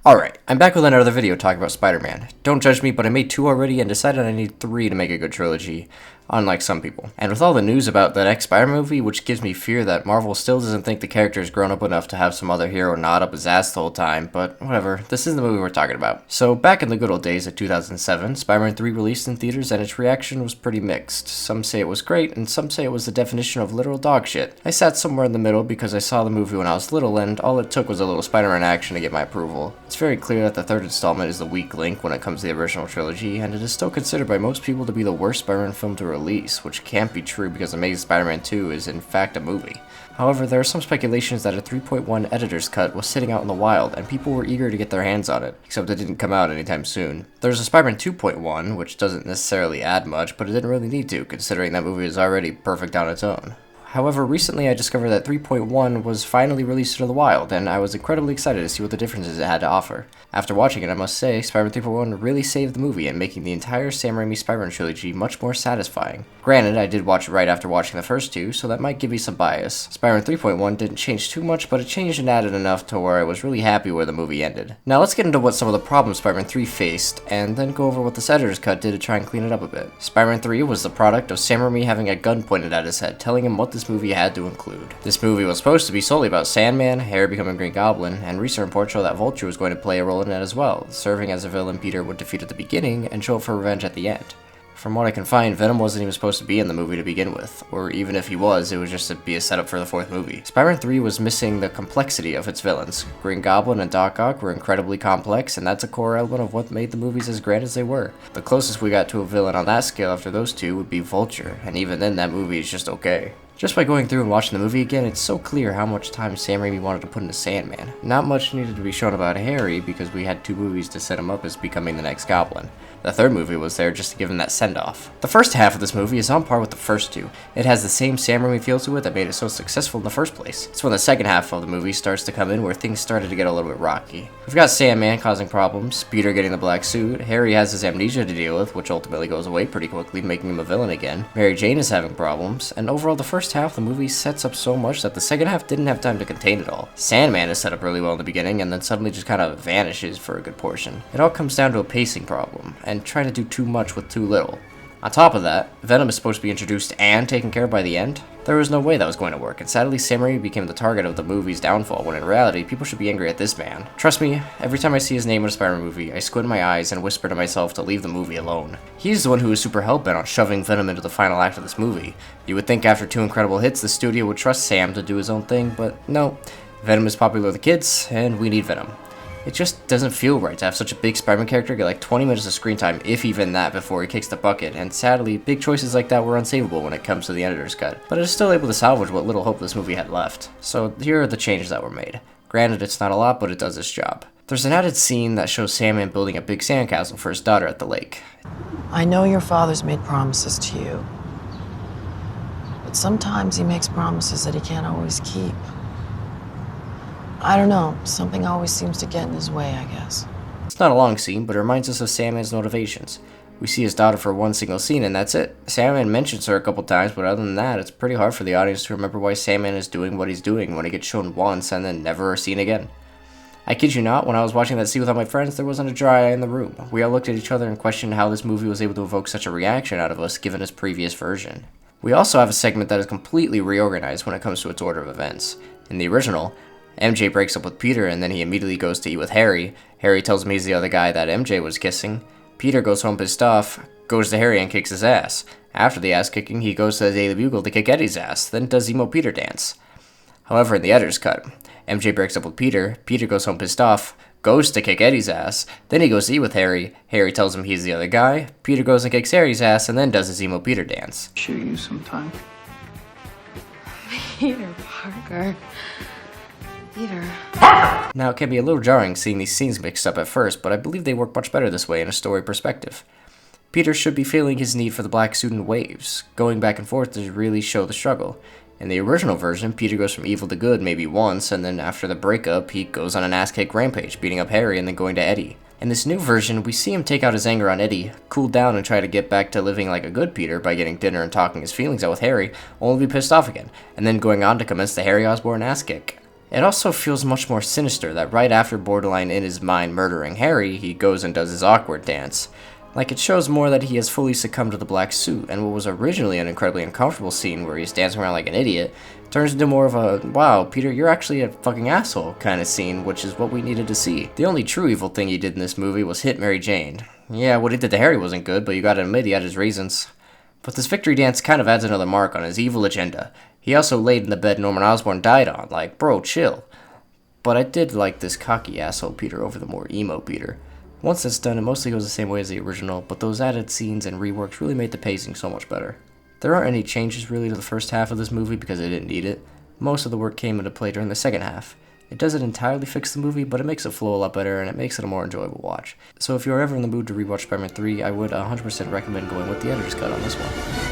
Alright, I'm back with another video talking about Spider-Man. Don't judge me, but I made 2 already and decided I need 3 to make a good trilogy, unlike some people. And with all the news about the next Spider-Man movie, which gives me fear that Marvel still doesn't think the character is grown up enough to have some other hero nod up his ass the whole time, but whatever, this is the movie we're talking about. So, back in the good old days of 2007, Spider-Man 3 released in theaters and its reaction was pretty mixed. Some say it was great, and some say it was the definition of literal dog shit. I sat somewhere in the middle because I saw the movie when I was little, and all it took was a little Spider-Man action to get my approval. It's very clear that the third installment is the weak link when it comes to the original trilogy, and it is still considered by most people to be the worst Spider-Man film to release, which can't be true because Amazing Spider-Man 2 is in fact a movie. However, there are some speculations that a 3.1 editor's cut was sitting out in the wild, and people were eager to get their hands on it, except it didn't come out anytime soon. There's a Spider-Man 2.1, which doesn't necessarily add much, but it didn't really need to, considering that movie is already perfect on its own. However, recently I discovered that 3.1 was finally released into the wild, and I was incredibly excited to see what the differences it had to offer. After watching it, I must say, Spider-Man 3.1 really saved the movie and making the entire Sam Raimi Spider-Man trilogy much more satisfying. Granted, I did watch it right after watching the first 2, so that might give me some bias. Spider-Man 3.1 didn't change too much, but it changed and added enough to where I was really happy where the movie ended. Now let's get into what some of the problems Spider-Man 3 faced, and then go over what this editor's cut did to try and clean it up a bit. Spider-Man 3 was the product of Sam Raimi having a gun pointed at his head, telling him what this movie had to include. This movie was supposed to be solely about Sandman, Harry becoming Green Goblin, and recent reports show that Vulture was going to play a role in it as well, serving as a villain Peter would defeat at the beginning and show up for revenge at the end. From what I can find, Venom wasn't even supposed to be in the movie to begin with, or even if he was, it was just to be a setup for the 4th movie. Spider-Man 3 was missing the complexity of its villains. Green Goblin and Doc Ock were incredibly complex, and that's a core element of what made the movies as grand as they were. The closest we got to a villain on that scale after those 2 would be Vulture, and even then that movie is just okay. Just by going through and watching the movie again, it's so clear how much time Sam Raimi wanted to put into Sandman. Not much needed to be shown about Harry because we had 2 movies to set him up as becoming the next Goblin. The 3rd movie was there just to give him that send-off. The first half of this movie is on par with the first 2. It has the same Sam Raimi feel to it that made it so successful in the first place. It's when the second half of the movie starts to come in where things started to get a little bit rocky. We've got Sandman causing problems, Peter getting the black suit, Harry has his amnesia to deal with, which ultimately goes away pretty quickly, making him a villain again, Mary Jane is having problems, and overall the first half of the movie sets up so much that the second half didn't have time to contain it all. Sandman is set up really well in the beginning and then suddenly just kind of vanishes for a good portion. It all comes down to a pacing problem, and trying to do too much with too little. On top of that, Venom is supposed to be introduced and taken care of by the end. There was no way that was going to work, and sadly Sam Raimi became the target of the movie's downfall, when in reality, people should be angry at this man. Trust me, every time I see his name in a Spider-Man movie, I squint my eyes and whisper to myself to leave the movie alone. He's the one who was super hell-bent on shoving Venom into the final act of this movie. You would think after 2 incredible hits, the studio would trust Sam to do his own thing, but no. Venom is popular with the kids, and we need Venom. It just doesn't feel right to have such a big Spider-Man character get like 20 minutes of screen time, if even that, before he kicks the bucket, and sadly, big choices like that were unsavable when it comes to the editor's cut. But it is still able to salvage what little hope this movie had left. So here are the changes that were made. Granted, it's not a lot, but it does its job. There's an added scene that shows Sandman building a big sandcastle for his daughter at the lake. I know your father's made promises to you, but sometimes he makes promises that he can't always keep. I don't know, something always seems to get in his way, I guess. It's not a long scene, but it reminds us of Sandman's motivations. We see his daughter for one single scene, and that's it. Sandman mentions her a couple times, but other than that, it's pretty hard for the audience to remember why Sandman is doing what he's doing when he gets shown once and then never seen again. I kid you not, when I was watching that scene with all my friends, there wasn't a dry eye in the room. We all looked at each other and questioned how this movie was able to evoke such a reaction out of us given its previous version. We also have a segment that is completely reorganized when it comes to its order of events. In the original, MJ breaks up with Peter and then he immediately goes to eat with Harry. Harry tells him he's the other guy that MJ was kissing. Peter goes home pissed off, goes to Harry and kicks his ass. After the ass kicking, he goes to the Daily Bugle to kick Eddie's ass, then does emo Peter dance. However, in the editor's cut, MJ breaks up with Peter, Peter goes home pissed off, goes to kick Eddie's ass, then he goes to eat with Harry, Harry tells him he's the other guy, Peter goes and kicks Harry's ass and then does his emo Peter dance. Shoot you sometime. Peter Parker. Peter. Now, it can be a little jarring seeing these scenes mixed up at first, but I believe they work much better this way in a story perspective. Peter should be feeling his need for the black suit in waves, going back and forth to really show the struggle. In the original version, Peter goes from evil to good maybe once, and then after the breakup, he goes on an ass-kick rampage, beating up Harry and then going to Eddie. In this new version, we see him take out his anger on Eddie, cool down and try to get back to living like a good Peter by getting dinner and talking his feelings out with Harry, only to be pissed off again, and then going on to commence the Harry Osborn ass kick. It also feels much more sinister that right after borderline in his mind murdering Harry, he goes and does his awkward dance. Like, it shows more that he has fully succumbed to the black suit, and what was originally an incredibly uncomfortable scene where he's dancing around like an idiot turns into more of a, wow, Peter, you're actually a fucking asshole kind of scene, which is what we needed to see. The only true evil thing he did in this movie was hit Mary Jane. Yeah, what he did to Harry wasn't good, but you gotta admit he had his reasons. But this victory dance kind of adds another mark on his evil agenda. He also laid in the bed Norman Osborn died on, like, bro, chill. But I did like this cocky asshole Peter over the more emo Peter. Once that's done, it mostly goes the same way as the original, but those added scenes and reworks really made the pacing so much better. There aren't any changes really to the first half of this movie because it didn't need it. Most of the work came into play during the second half. It doesn't entirely fix the movie, but it makes it flow a lot better and it makes it a more enjoyable watch. So if you're ever in the mood to rewatch Spider-Man 3, I would 100% recommend going with the editor's cut on this one.